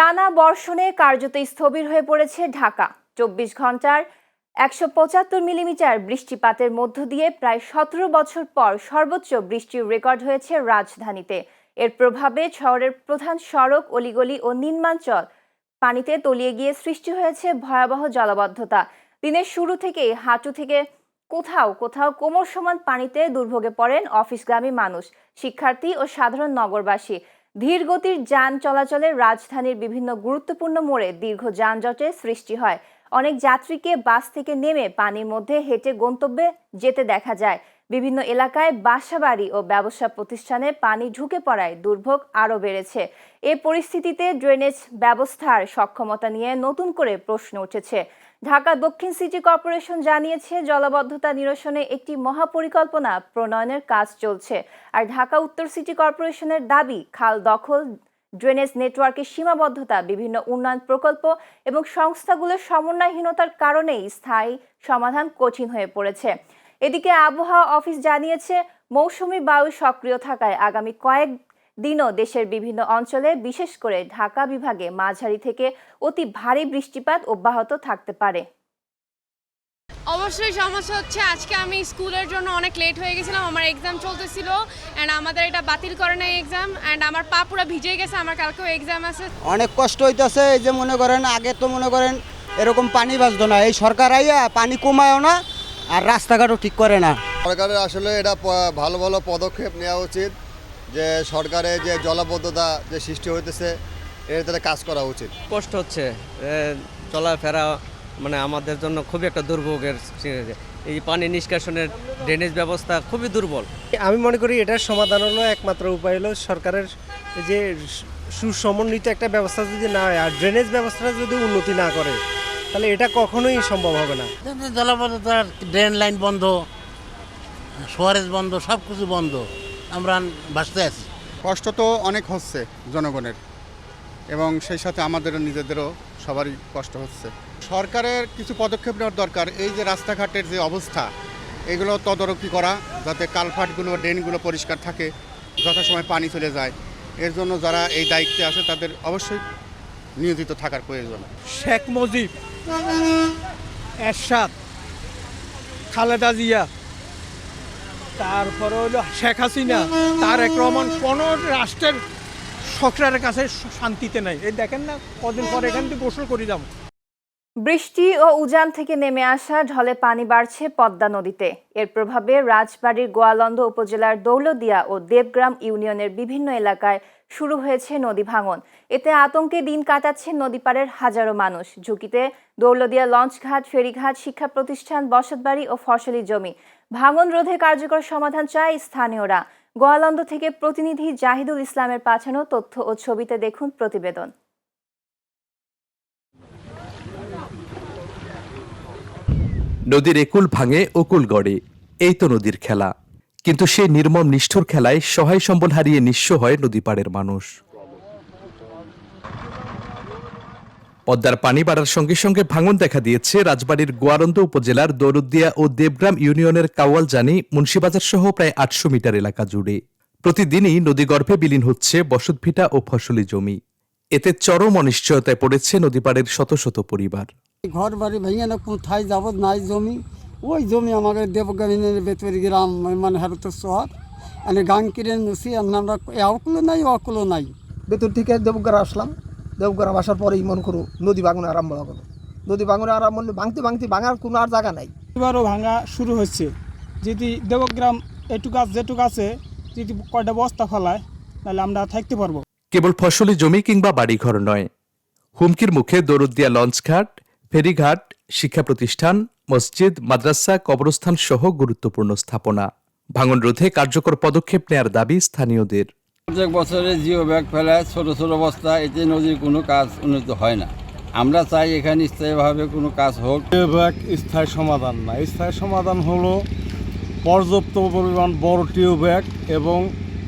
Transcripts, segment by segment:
টানা বর্ষণে কার্যত স্থবির হয়ে পড়েছে ঢাকা। ২৪ ঘন্টার ১৭৫ মিলিমিটার বৃষ্টিপাতের মধ্য দিয়ে প্রায় ১৭ বছর পর সর্বোচ্চ বৃষ্টির রেকর্ড হয়েছে রাজধানীতে। এর প্রভাবে শহরের প্রধান সড়ক, অলিগলি ও নিম্নাঞ্চল পানিতে তলিয়ে গিয়ে সৃষ্টি হয়েছে ভয়াবহ জলাবদ্ধতা। দিনের শুরু থেকেই হাঁটু থেকে কোথাও কোথাও কোমর সমান পানিতে দুর্ভোগে পড়েন অফিসগামী মানুষ, শিক্ষার্থী ও সাধারণ নগরবাসী। ধীর গতির যান চলাচলে রাজধানীর বিভিন্ন গুরুত্বপূর্ণ মোড়ে দীর্ঘ যানজটের সৃষ্টি হয়। অনেক যাত্রীকে বাস থেকে নেমে পানির মধ্যে হেঁটে গন্তব্যে যেতে দেখা যায়। বিভিন্ন এলাকায় বাসাবাড়ি ও ব্যবসা প্রতিষ্ঠানে পানি ঢুকে পড়ায় দুর্ভোগ আরও বেড়েছে। এ পরিস্থিতিতে ড্রেনেজ ব্যবস্থার সক্ষমতা নিয়ে নতুন করে প্রশ্ন উঠেছে। ঢাকা দক্ষিণ সিটি কর্পোরেশন জানিয়েছে, জলাবদ্ধতা নিরসনে একটি মহাপরিকল্পনা প্রণয়নের কাজ চলছে। আর ঢাকা উত্তর সিটি কর্পোরেশনের দাবি, খাল দখল, ড্রেনেজ নেটওয়ার্কের সীমাবদ্ধতা, বিভিন্ন উন্নয়ন প্রকল্প এবং সংস্থাগুলোর সমন্বয়হীনতার কারণেই স্থায়ী সমাধান কঠিন হয়ে পড়েছে। এদিকে আবহাওয়া অফিস জানিয়েছে, মৌসুমী বায়ু সক্রিয় থাকায় আগামী কয়েক দিনও দেশের বিভিন্ন অঞ্চলে, বিশেষ করে ঢাকা বিভাগে মাঝারি থেকে অতি ভারী বৃষ্টিপাত অব্যাহত থাকতে পারে। অবশ্যই সমস্যা হচ্ছে, আজকে আমি স্কুলের জন্য অনেক লেট হয়ে গেছিলাম। আমার এক্সাম চলতেছিল অ্যান্ড আমাদের এটা বাতিল করে নাই এক্সাম, অ্যান্ড আমার পা পুরো ভিজে গেছে। আমার কালকেও এক্সাম আছে। অনেক কষ্ট হইতেছে। এই যে মনে করেন আগে তো মনে করেন এরকম পানি বাঁচতো না, এই সরকার আইয়া পানি কমায়ও না আর রাস্তাঘাটও ঠিক করে না। সরকারের আসলে এটা ভালো ভালো পদক্ষেপ নেওয়া উচিত, যে সরকারের যে জলাবদ্ধতা যে সৃষ্টি হইতেছে এর তারা কাজ করা উচিত। কষ্ট হচ্ছে চলাফেরা, মানে আমাদের জন্য খুবই একটা দুর্ভোগের। এই পানি নিষ্কাশনের ড্রেনেজ ব্যবস্থা খুবই দুর্বল। আমি মনে করি এটার সমাধান হলো, একমাত্র উপায় হলো সরকারের যে সুসমন্বিত একটা ব্যবস্থা যদি না হয় আর ড্রেনেজ ব্যবস্থাটা যদি উন্নতি না করে, তাহলে এটা কখনোই সম্ভব হবে না। জলাবদ্ধতার ড্রেন লাইন বন্ধ, সোয়ারেজ বন্ধ, সব কিছু বন্ধ, আমরা বাঁচতে আছি। কষ্ট তো অনেক হচ্ছে জনগণের, এবং সেই সাথে আমাদের নিজেদেরও সবারই কষ্ট হচ্ছে। সরকারের কিছু পদক্ষেপ নেওয়ার দরকার। এই যে রাস্তাঘাটের যে অবস্থা, এগুলো তদারকি করা, যাতে কালভার্টগুলো, ড্রেনগুলো পরিষ্কার থাকে, যথাসময়ে পানি চলে যায়। এর জন্য যারা এই দায়িত্বে আছে তাদের অবশ্যই নিয়োজিত থাকার প্রয়োজন। শেখ মুজিব, এরশাদ, খালেদা জিয়া, তারপরে হলো শেখ হাসিনা, তারেক রহমান, কোনো রাষ্ট্রের সরকারের কাছে শান্তিতে নাই। এই দেখেন না, কদিন পর এখান থেকে গোসল করে যাব। বৃষ্টি ও উজান থেকে নেমে আসা ঢলে পানি বাড়ছে পদ্মা নদীতে। এর প্রভাবে রাজবাড়ীর গোয়ালন্দ উপজেলার দৌলদিয়া ও দেবগ্রাম ইউনিয়নের বিভিন্ন এলাকায় শুরু হয়েছে নদী ভাঙন। এতে আতঙ্কে দিন কাটাচ্ছেন নদীপাড়ের হাজারো মানুষ। ঝুঁকিতে দৌলদিয়া লঞ্চঘাট, ফেরিঘাট, শিক্ষা প্রতিষ্ঠান, বসতবাড়ি ও ফসলি জমি। ভাঙন রোধে কার্যকর সমাধান চায় স্থানীয়রা। গোয়ালন্দ থেকে প্রতিনিধি জাহিদুল ইসলামের পাঠানো তথ্য ও ছবিতে দেখুন প্রতিবেদন। নদীর একুল ভাঙে অকুল গড়ে, এই তো নদীর খেলা। কিন্তু সেই নির্মম নিষ্ঠুর খেলায় সহায় সম্বল হারিয়ে নিঃস্ব হয় নদীপাড়ের মানুষ। পদ্মার পানি বাড়ার সঙ্গে সঙ্গে ভাঙন দেখা দিয়েছে রাজবাড়ীর গোয়ালন্দ উপজেলার দৌলতদিয়া ও দেবগ্রাম ইউনিয়নের কাওয়ালজানি, মুন্সিবাজার সহ প্রায় ৮০০ মিটার এলাকা জুড়ে। প্রতিদিনই নদীগর্ভে বিলীন হচ্ছে বসতভিটা ও ফসলি জমি। এতে চরম অনিশ্চয়তায় পড়েছে নদীপাড়ের শত শত পরিবার। ঘর বাড়ি ভেঙে না কোথায় যাব, নাই জমি। ওই জমি আমাদের দেবগ্রামের ভেতরে গ্রাম, মানে হারত শহর, মানে গাং কিনে নুসি, আমরা অকুলো নাই, অকুলো নাই। ভেতর থেকে দেবগ্রাম আসলাম। দেবগ্রাম আসার পরেই মনে করো নদী ভাঙনে আরম্ভ হলো। নদী ভাঙনে আরম্ভ হলে ভাঙতে ভাঙতে ভাঙার কোনো আর জায়গা নাই। এবারও ভাঙা শুরু হচ্ছে। যদি দেবগ্রাম এটুকু যেটুকু আছে, যদি কয়টা বস্তা ফেলায়, তাহলে আমরা থাকতে পারবো। কেবল ফসলি জমি কিংবা বাড়িঘর নয়, হুমকির মুখে দৌলতদিয়া লঞ্চঘাট, ফেরিঘাট, শিক্ষা প্রতিষ্ঠান, মসজিদ, মাদ্রাসা, কবরস্থান সহ গুরুত্বপূর্ণ স্থাপনা। ভাঙন রোধে কার্যকর পদক্ষেপ নেয়ার দাবি স্থানীয়দের। প্রত্যেক বছরে জিও ব্যাগ ফেলায় ছোট ছোট বস্তা, এতে নদীর কোনো কাজ উন্নত হয় না। আমরা চাই এখানে স্থায়ীভাবে কোনো কাজ হোক। জিও ব্যাগ স্থায়ী সমাধান না। স্থায়ী সমাধান হলো পর্যাপ্ত পরিমাণ বড় টিউব ব্যাগ এবং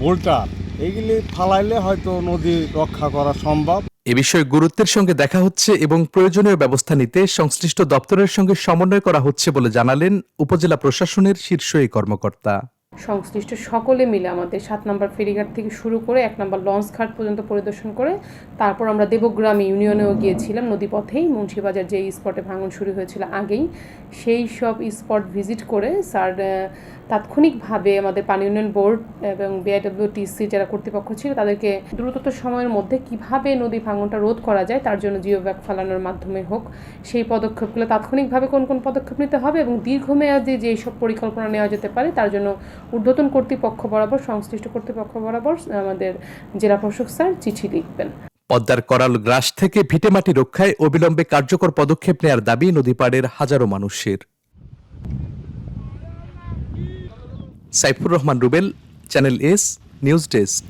বোল্টার, এইগুলি ফালাইলে হয়তো নদী রক্ষা করা সম্ভব। এ বিষয়ে গুরুত্বের সঙ্গে দেখা হচ্ছে এবং প্রয়োজনীয় ব্যবস্থা নিতে সংশ্লিষ্ট দপ্তরের সঙ্গে সমন্বয় করা হচ্ছে বলে জানালেন উপজেলা প্রশাসনের শীর্ষ এই কর্মকর্তা। সংশ্লিষ্ট সকলে মিলে আমাদের 7 নম্বর ফেরিঘাট থেকে শুরু করে 1 নম্বর লঞ্চ ঘাট পর্যন্ত পরিদর্শন করে তারপর আমরা দেবগ্রাম ইউনিয়নেও গিয়েছিলাম, নদীপথেই মুন্সিবাজার যে স্পটে ভাঙন শুরু হয়েছিল আগেই, সেই সব স্পট ভিজিট করে স্যার তাৎক্ষণিকভাবে আমাদের পানি উন্নয়ন বোর্ড এবং বিআইডব্লিউটিসি যারা কর্তৃপক্ষ ছিল তাদেরকে দ্রুততর সময়ের মধ্যে কিভাবে নদী ভাঙনটা রোধ করা যায় তার জন্য জিও ব্যাগ ফেলানোর মাধ্যমে হোক সেই পদক্ষেপগুলো তাৎক্ষণিকভাবে কোন কোন পদক্ষেপ নিতে হবে এবং দীর্ঘমেয়াদী যে সব পরিকল্পনা নেওয়া যেতে পারে তার জন্য ঊর্ধ্বতন কর্তৃপক্ষ বরাবর, সংশ্লিষ্ট কর্তৃপক্ষ বরাবর আমাদের জেলা প্রশাসক স্যার চিঠি লিখবেন। পদ্মার করাল গ্রাস থেকে ভিটেমাটি রক্ষায় অবিলম্বে কার্যকর পদক্ষেপ নেয়ার দাবি নদীপাড়ের হাজারো মানুষের। Saifur Rahman Rubel, channel S news desk.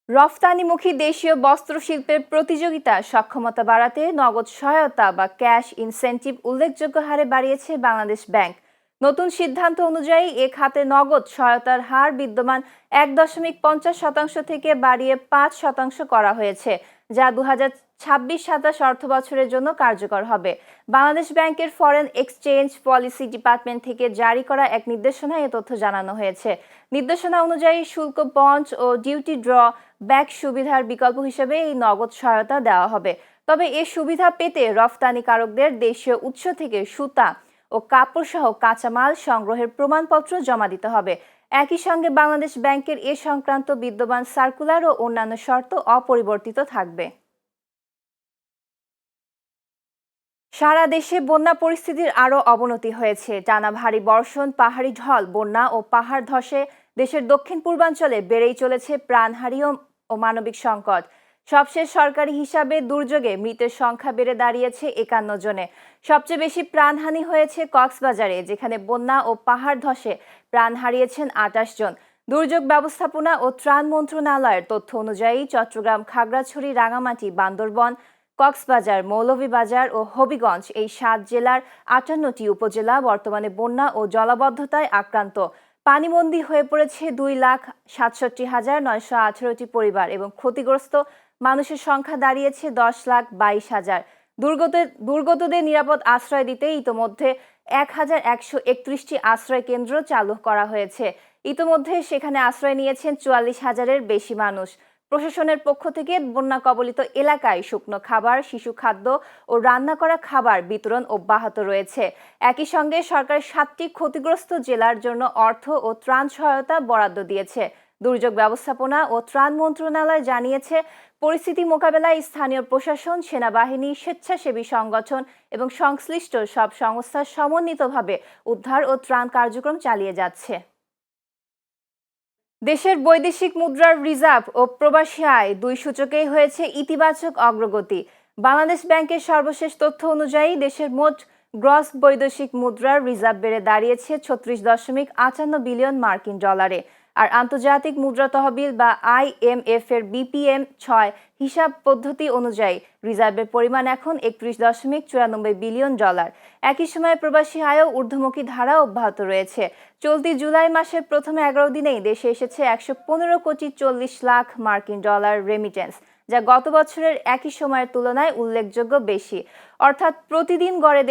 রফতানিমুখী দেশীয় বস্ত্রশিল্পের প্রতিযোগিতা সক্ষমতা বাড়াতে নগদ সহায়তা বা ক্যাশ ইনসেন্টিভ উল্লেখযোগ্য হারে বাড়িয়েছে বাংলাদেশ ব্যাংক। নতুন সিদ্ধান্ত অনুযায়ী এ খাতে নগদ সহায়তার হার বিদ্যমান 1.50% থেকে বাড়িয়ে 5% করা হয়েছে, যা 2026-27 অর্থবছরের জন্য কার্যকর হবে। বাংলাদেশ ব্যাংকের ফরেন এক্সচেঞ্জ পলিসি ডিপার্টমেন্ট থেকে জারি করা এক নির্দেশনায় এ তথ্য জানানো হয়েছে। নির্দেশনা অনুযায়ী শুল্ক বন্ড ও ডিউটি ড্র ব্যাক সুবিধার বিকল্প হিসেবে এই নগদ সহায়তা দেওয়া হবে। তবে এ সুবিধা পেতে রফতানিকারকদের দেশীয় উৎস থেকে সুতা ও কাপড় সহ কাঁচামাল সংগ্রহের প্রমাণপত্র জমা দিতে হবে। একই সঙ্গে বাংলাদেশ ব্যাংকের এ সংক্রান্ত বিদ্যমান সার্কুলার ও অন্যান্য শর্ত অপরিবর্তিত থাকবে। সারা দেশে বন্যা পরিস্থিতির আরও অবনতি হয়েছে। টানা ভারী বর্ষণ, পাহাড়ি ঢল, বন্যা ও পাহাড় ধসে দেশের দক্ষিণ পূর্বাঞ্চলে বেড়েই চলেছে প্রাণহানি ও মানবিক সংকট। সবশেষ সরকারি হিসাবে দুর্যোগে মৃতের সংখ্যা বেড়ে দাঁড়িয়েছে 51 জনে। সবচেয়ে বেশি প্রাণহানি হয়েছে কক্সবাজারে, যেখানে বন্যা ও পাহাড় ধসে প্রাণ হারিয়েছেন 28 জন। দুর্যোগ ব্যবস্থাপনা ও ত্রাণ মন্ত্রণালয়ের তথ্য অনুযায়ী চট্টগ্রাম, খাগড়াছড়ি, রাঙামাটি, বান্দরবান, কক্সবাজার, মৌলভীবাজার ও হবিগঞ্জ এই 7 জেলার 58টি উপজেলা বর্তমানে বন্যা ও জলাবদ্ধতায় আক্রান্ত। পানিবন্দী হয়ে পড়েছে 2,67,918টি পরিবার এবং ক্ষতিগ্রস্ত মানুষের সংখ্যা দাঁড়িয়েছে 10,22,000। দুর্গতদের নিরাপদ আশ্রয় দিতে ইতোমধ্যে 1,131টি আশ্রয় কেন্দ্র চালু করা হয়েছে। ইতোমধ্যে সেখানে আশ্রয় নিয়েছেন 44,000-এর বেশি মানুষ। প্রশাসনের পক্ষ থেকে বন্যা কবলিত এলাকায় শুকনো খাবার, শিশু খাদ্য ও রান্না করা খাবার বিতরণ অব্যাহত রয়েছে। একই সঙ্গে সরকার 7টি ক্ষতিগ্রস্ত জেলার জন্য অর্থ ও ত্রাণ সহায়তা বরাদ্দ দিয়েছে। দুর্যোগ ব্যবস্থাপনা ও ত্রাণ মন্ত্রণালয় জানিয়েছে, পরিস্থিতি মোকাবেলায় স্থানীয় প্রশাসন, সেনাবাহিনী, স্বেচ্ছাসেবী সংগঠন এবং সংশ্লিষ্ট সব সংস্থা সমন্বিতভাবে উদ্ধার ও ত্রাণ কার্যক্রম চালিয়ে যাচ্ছে। দেশের বৈদেশিক মুদ্রার রিজার্ভ ও প্রবাসী আয় দুই সূচকেই হয়েছে ইতিবাচক অগ্রগতি। বাংলাদেশ ব্যাংকের সর্বশেষ তথ্য অনুযায়ী দেশের মোট গ্রস বৈদেশিক মুদ্রার রিজার্ভ বেড়ে দাঁড়িয়েছে 36.58 বিলিয়ন মার্কিন ডলারে। আর আন্তর্জাতিক মুদ্রা তহবিল বা IMF এর BPM-6 হিসাব পদ্ধতি অনুযায়ী রিজার্ভের পরিমাণ এখন 31.94 বিলিয়ন ডলার। একই সময়ে প্রবাসী আয়ও ঊর্ধ্বমুখী ধারা অব্যাহত রয়েছে। চলতি জুলাই মাসের প্রথম 11 দিনেই দেশে এসেছে 115,40,00,000 মার্কিন ডলার রেমিটেন্স, যা গত বছরের একই সময়ের তুলনায় উল্লেখযোগ্য বেশি। অর্থাৎ প্রতিদিন গড়ে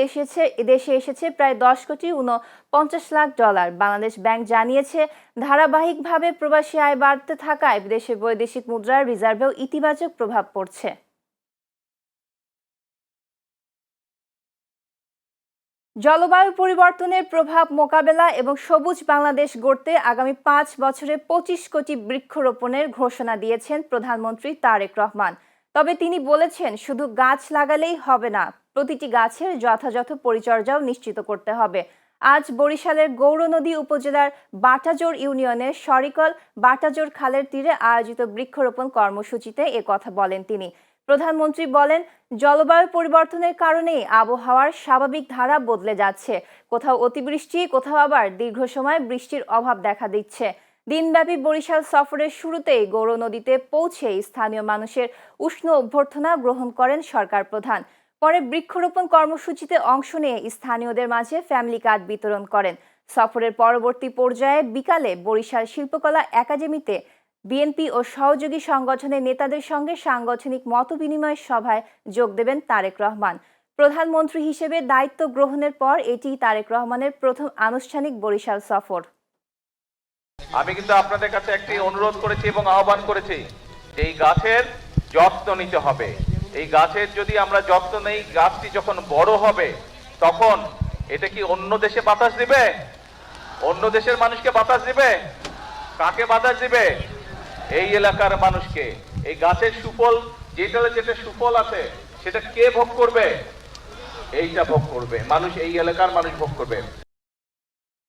দেশে এসেছে প্রায় 10,49,00,000 ডলার। বাংলাদেশ ব্যাংক জানিয়েছে, ধারাবাহিকভাবে প্রবাসী আয় বাড়তে থাকায় দেশের বৈদেশিক মুদ্রার রিজার্ভেও ইতিবাচক প্রভাব পড়ছে। জলবায়ু পরিবর্তনের প্রভাব মোকাবেলা এবং সবুজ বাংলাদেশ গড়তে আগামী 5 বছরে 25 কোটি বৃক্ষরোপণের ঘোষণা দিয়েছেন প্রধানমন্ত্রী তারেক রহমান। তবে তিনি বলেছেন, শুধু গাছ লাগালেই হবে না, প্রতিটি গাছের যথাযথ পরিচর্যাও নিশ্চিত করতে হবে। আজ বরিশালের গৌরনদী উপজেলার বাটাজোর ইউনিয়নের সরিকল বাটাজোর খালের তীরে আয়োজিত বৃক্ষরোপণ কর্মসূচিতে কথা বলেন তিনি। প্রধানমন্ত্রী বলেন, জলবায়ু পরিবর্তনের কারণেই আবহাওয়ার স্বাভাবিক ধারা বদলে যাচ্ছে। কোথাও অতিবৃষ্টি, কোথাও আবার দীর্ঘ সময় বৃষ্টির অভাব দেখা দিচ্ছে। দিনব্যাপী বরিশাল সফরের শুরুতেই গৌরনদীতে পৌঁছে স্থানীয় মানুষের উষ্ণ অভ্যর্থনা গ্রহণ করেন সরকার প্রধান। পরে বৃক্ষরোপণ কর্মসূচিতে অংশ নিয়ে স্থানীয়দের মাঝে ফ্যামিলি কার্ড বিতরণ করেন। সফরের পরবর্তী পর্যায়ে বিকালে বরিশাল শিল্পকলা একাডেমিতে বিএনপি ও সহযোগী সংগঠনের নেতাদের সঙ্গে সাংগঠনিক মতবিনিময় সভায় যোগ দেবেন তারেক রহমান। প্রধানমন্ত্রী হিসেবে দায়িত্ব গ্রহণের পর এটি তারেক রহমানের প্রথম আনুষ্ঠানিক বরিশাল সফর। আমি কিন্তু আপনাদের কাছে একটি অনুরোধ করেছি এবং আহ্বান করেছি যে এই গাছের যত্ন নিতে হবে। এই গাছের যদি আমরা যত্ন নেই, গাছটি যখন বড় হবে তখন এটা কি অন্য দেশে বাতাস দিবে? অন্য দেশের মানুষকে বাতাস দিবে? কাকে বাতাস দিবে? এই এলাকার মানুষকে। এই গাছের সুফল, যেটা সুফল আছে সেটা কে ভোগ করবে? এইটা ভোগ করবে মানুষ, এই এলাকার মানুষ ভোগ করবে।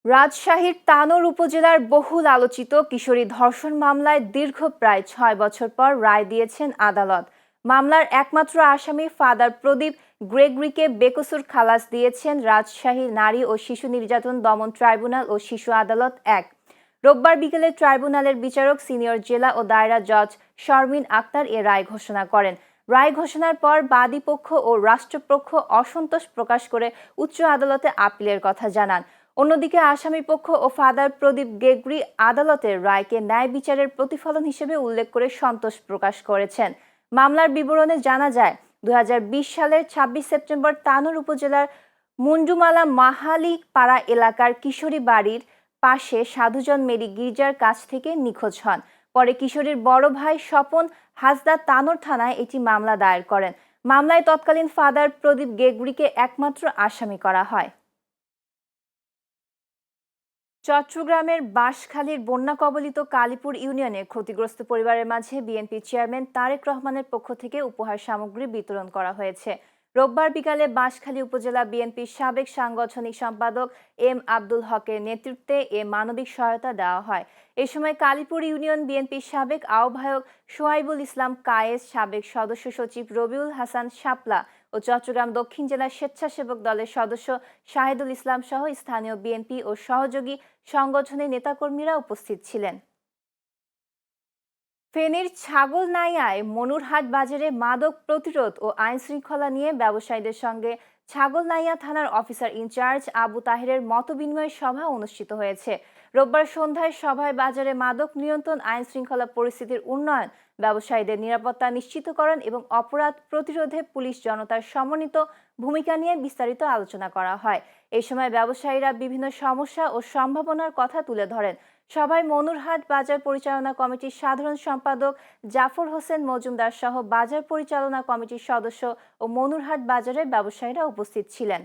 রাজশাহীর তানোর উপজেলার বহুল আলোচিত কিশোরী ধর্ষণ মামলায় দীর্ঘ প্রায় 6 বছর পর রায় দিয়েছেন আদালত। মামলার একমাত্র আসামি ফাদার প্রদীপ গ্রেগরিকে বেকসুর খালাস দিয়েছেন রাজশাহী নারী ও শিশু নির্যাতন দমন ট্রাইব্যুনাল ও শিশু আদালত 1। রোববার বিকেলে ট্রাইব্যুনালের বিচারক সিনিয়র জেলা ও দায়রা জজ শর্মিন আক্তার এ রায় ঘোষণা করেন। রায় ঘোষণার পর বাদী পক্ষ ও রাষ্ট্রপক্ষ অসন্তোষ প্রকাশ করে উচ্চ আদালতে আপিলের কথা জানান। অন্যদিকে আসামি পক্ষ ও ফাদার প্রদীপ গ্রেগরি আদালতের রায়কে ন্যায় বিচারের প্রতিফলন হিসেবে উল্লেখ করে সন্তোষ প্রকাশ করেছেন। মামলার বিবরণে জানা যায় 2020 সালের 26 সেপ্টেম্বর তানোর উপজেলার মুন্ডুমালা মাহালি পাড়া এলাকার কিশোরী বাড়ির পাশে সাধুজন মেরি গির্জার কাছ থেকে নিখোঁজ হন। পরে কিশোরীর বড় ভাই স্বপন হাসদা তানোর থানায় একটি মামলা দায়ের করেন। মামলায় তৎকালীন ফাদার প্রদীপ গ্রেগরিকে একমাত্র আসামি করা হয়। চট্টগ্রামের বাঁশখালীর বন্যা কবলিত কালীপুর ইউনিয়নে ক্ষতিগ্রস্ত পরিবারের মাঝে বিএনপি চেয়ারম্যান তারেক রহমানের পক্ষ থেকে উপহার সামগ্রী বিতরণ করা হয়েছে। রোববার বিকালে বাঁশখালী উপজেলা বিএনপির সাবেক সাংগঠনিক সম্পাদক এম আব্দুল হকের নেতৃত্বে এ মানবিক সহায়তা দেওয়া হয়। এ সময় কালীপুর ইউনিয়ন বিএনপির সাবেক আহ্বায়ক সোহাইবুল ইসলাম কায়েস, সাবেক সদস্য সচিব রবিউল হাসান শাপলা ও চট্টগ্রাম দক্ষিণ জেলা স্বেচ্ছাসেবক দলের সদস্য শাহিদুল ইসলাম সহ স্থানীয় বিএনপি ও সহযোগী সংগঠনের নেতাকর্মীরা উপস্থিত ছিলেন। ফেনীর ছাগলনাইয়ায় মনুরহাট বাজারে মাদক প্রতিরোধ ও আইন শৃঙ্খলা নিয়ে ব্যবসায়ীদের সঙ্গে ছাগলনাইয়া থানার অফিসার ইনচার্জ আবু তাহেরের মতবিনিময় সভা অনুষ্ঠিত হয়েছে। রোববার সন্ধ্যায় সভায় বাজারে মাদক নিয়ন্ত্রণ, আইন শৃঙ্খলা পরিস্থিতির উন্নয়ন, ব্যবসায়ীদের নিরাপত্তা নিশ্চিতকরণ এবং অপরাধ প্রতিরোধে পুলিশ জনতার সমন্বিত ভূমিকা নিয়ে বিস্তারিত আলোচনা করা হয়। এই সময় ব্যবসায়ীরা বিভিন্ন সমস্যা ও সম্ভাবনার কথা তুলে ধরেন। সভায় মনুরহাট বাজার পরিচালনা কমিটির সাধারণ সম্পাদক জাফর হোসেন মজুমদার সহ বাজার পরিচালনা কমিটির সদস্য ও মনুরহাট বাজারের ব্যবসায়ীরা উপস্থিত ছিলেন।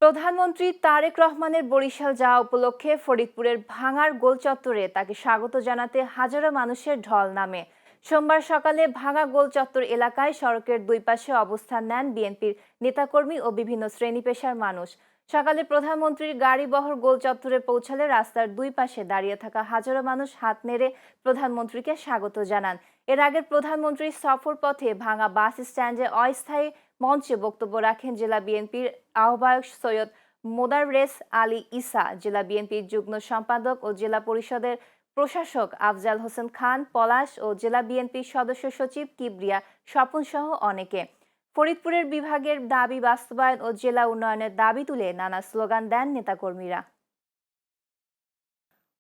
প্রধানমন্ত্রী তারেক রহমানের বরিশাল যাওয়া উপলক্ষে ফরিদপুরের ভাঙার গোল চত্বরে তাকে স্বাগত জানাতে হাজারো মানুষের ঢল নামে। সোমবার সকালে ভাঙা গোল চত্বর এলাকায় সড়কের দুই পাশে অবস্থান নেন বিএনপির নেতাকর্মী ও বিভিন্ন শ্রেণী পেশার মানুষ। সকালে প্রধানমন্ত্রীর গাড়িবহর গোল চত্বরে পৌঁছালে রাস্তার দুই পাশে দাঁড়িয়ে থাকা হাজারো মানুষ হাত নেড়ে প্রধানমন্ত্রীকে স্বাগত জানান। এর আগে প্রধানমন্ত্রীর সফর পথে ভাঙা বাস স্ট্যান্ডে অস্থায়ী মঞ্চে বক্তব্য রাখেন জেলা বিএনপির আহ্বায়ক সৈয়দ মোদাররেস আলী ইসা, জেলা বিএনপির যুগ্ম সম্পাদক ও জেলা পরিষদের প্রশাসক আফজাল হোসেন খান পলাশ ও জেলা বিএনপির সদস্য সচিব কিবরিয়া স্বপন সহ অনেকে। ফরিদপুরের বিভাগের দাবি বাস্তবায়ন ও জেলা উন্নয়নের দাবি তুলে নানা স্লোগান দেন নেতাকর্মীরা।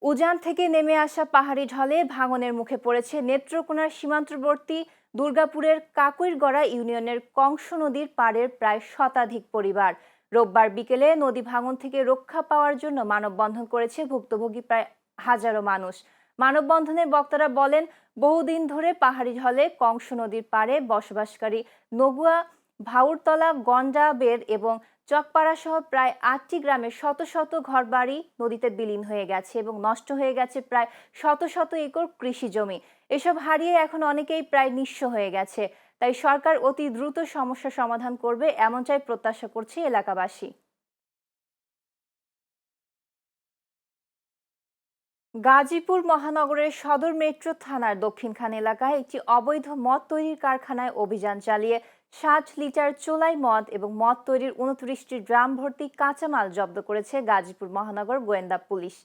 উজান থেকে নেমে আসা পাহাড়ি ঢলে ভাঙনের মুখে পড়েছে নেত্রকোনার সীমান্তবর্তী দুর্গাপুরের কাকুইরগড়া ইউনিয়নের কংস নদীর পাড়ের প্রায় শতাধিক পরিবার। রোববার বিকেলে নদী ভাঙন থেকে রক্ষা পাওয়ার জন্য মানববন্ধন করেছে ভুক্তভোগী প্রায় হাজারো মানুষ। মানববন্ধনের বক্তারা বলেন, বহুদিন ধরে পাহাড়ি ঢলে কংস নদীর পাড়ে বসবাসকারী নগুয়া, ভাউরতলা, গন্ডাবের এবং চকপাড়া সহ প্রায় 8টি গ্রামের শত শত ঘরবাড়ি নদীতে বিলীন হয়ে গেছে এবং নষ্ট হয়ে গেছে প্রায় শত শত একর কৃষি জমি। এসব হারিয়ে এখন অনেকেই প্রায় নিঃস্ব হয়ে গেছে। তাই সরকার অতি দ্রুত সমস্যা সমাধান করবে এমনটাই প্রত্যাশা করছে এলাকাবাসী। গাজীপুর মহানগরের সদর মেট্রো থানার দক্ষিণখান এলাকায় একটি অবৈধ মদ তৈরির কারখানায় অভিযান চালিয়ে 60 লিটার চোলাই মদ এবং মদ তৈরির 29টি ড্রাম ভর্তি কাঁচামাল জব্দ করেছে গাজীপুর মহানগর গোয়েন্দা পুলিশ।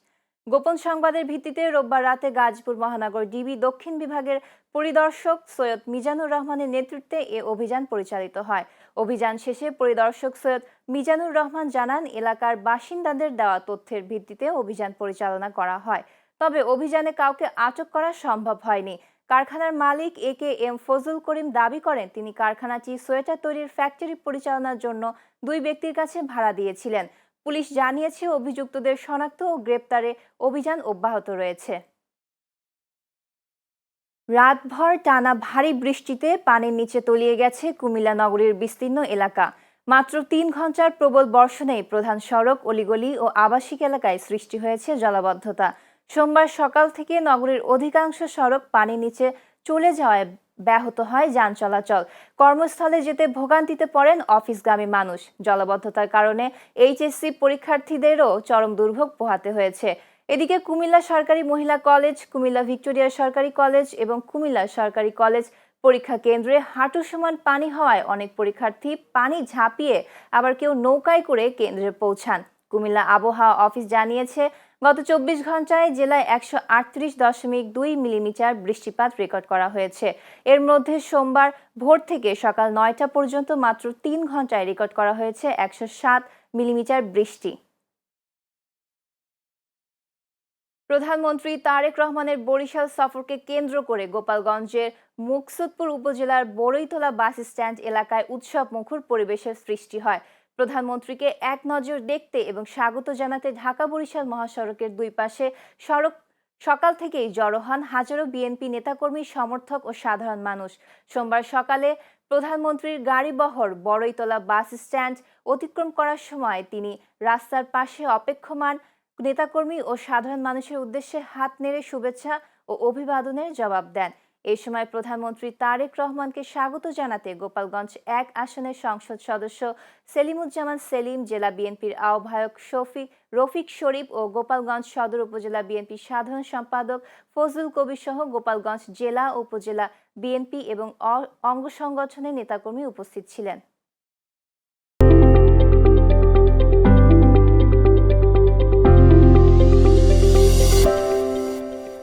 গোপন সংবাদের ভিত্তিতে রোববার রাতে গাজীপুর মহানগর ডিবি দক্ষিণ বিভাগের পরিদর্শক সৈয়দ মিজানুর রহমানের নেতৃত্বে এ অভিযান পরিচালিত হয়। অভিযান শেষে পরিদর্শক সৈয়দ মিজানুর রহমান জানান, এলাকার বাসিন্দাদের দেওয়া তথ্যের ভিত্তিতে অভিযান পরিচালনা করা হয়। তবে অভিযানে কাউকে আটক করা সম্ভব হয়নি। কারখানার মালিক AKM ফজলুল করিম দাবি করেন তিনি কারখানাটি সোয়েটার তৈরির ফ্যাক্টরি পরিচালনার জন্য 2 ব্যক্তির কাছে ভাড়া দিয়েছিলেন। পুলিশ জানিয়েছে অভিযুক্তদের শনাক্ত ও গ্রেপ্তারে অভিযান অব্যাহত রয়েছে। রাতভর টানা ভারী বৃষ্টিতে পানির নিচে তলিয়ে গেছে কুমিল্লা নগরীর বিস্তীর্ণ এলাকা। মাত্র 3 ঘন্টার প্রবল বর্ষণেই প্রধান সড়ক, অলিগলি ও আবাসিক এলাকায় সৃষ্টি হয়েছে জলাবদ্ধতা। সোমবার সকাল থেকে নগরীর অধিকাংশ সড়ক পানির নিচে চলে যাওয়ায় ব্যাহত হয় যান চলাচল। কর্মস্থলে যেতে ভোগান্তিতে পড়েন অফিসগামী মানুষ। জলাবদ্ধতার কারণে HSC পরীক্ষার্থীদেরও চরম দুর্ভোগ পোহাতে হয়েছে। এদিকে কুমিল্লা সরকারি মহিলা কলেজ, কুমিল্লা ভিক্টোরিয়া সরকারি কলেজ এবং কুমিল্লা সরকারি কলেজ পরীক্ষা কেন্দ্রে হাঁটু সমান পানি হওয়ায় অনেক পরীক্ষার্থী পানি ঝাঁপিয়ে আবার কেউ নৌকায় করে কেন্দ্রে পৌঁছান। কুমিল্লা আবহাওয়া অফিস জানিয়েছে গত 24 ঘন্টায় জেলায় 138.2 মিলিমিটার বৃষ্টিপাত রেকর্ড করা হয়েছে। এর মধ্যে সোমবার ভোর থেকে সকাল 9টা পর্যন্ত মাত্র 3 ঘন্টায় রেকর্ড করা হয়েছে 107 মিলিমিটার বৃষ্টি। প্রধানমন্ত্রী তারেক রহমানের বরিশাল সফরকে কেন্দ্র করে গোপালগঞ্জের মুকসুদপুর উপজেলার বড়ইতলা বাস স্ট্যান্ড এলাকায় উৎসব মুখর পরিবেশের সৃষ্টি হয়। প্রধানমন্ত্রীকে এক নজর দেখতে এবং স্বাগত জানাতে ঢাকা বরিশাল মহাসড়কের 2 পাশে সকাল থেকেই জড়ো হন হাজারো বিএনপি নেতাকর্মী, সমর্থক ও সাধারণ মানুষ। সোমবার সকালে প্রধানমন্ত্রীর গাড়িবহর বড়ইতলা বাস স্ট্যান্ড অতিক্রম করার সময় তিনি রাস্তার পাশে অপেক্ষমান নেতাকর্মী ও সাধারণ মানুষের উদ্দেশ্যে হাত নেড়ে শুভেচ্ছা ও অভিবাদনের জবাব দেন। এই সময় প্রধানমন্ত্রী তারেক রহমানকে স্বাগত জানাতে গোপালগঞ্জ 1 আসনের সংসদ সদস্য সেলিমুজ্জামান সেলিম, জেলা বিএনপির আহ্বায়ক রফিক শরীফ ও গোপালগঞ্জ সদর উপজেলা বিএনপি সাধারণ সম্পাদক ফজলুল কবির সহ গোপালগঞ্জ জেলা ও উপজেলা বিএনপি এবং অঙ্গ সংগঠনের নেতাকর্মী উপস্থিত ছিলেন।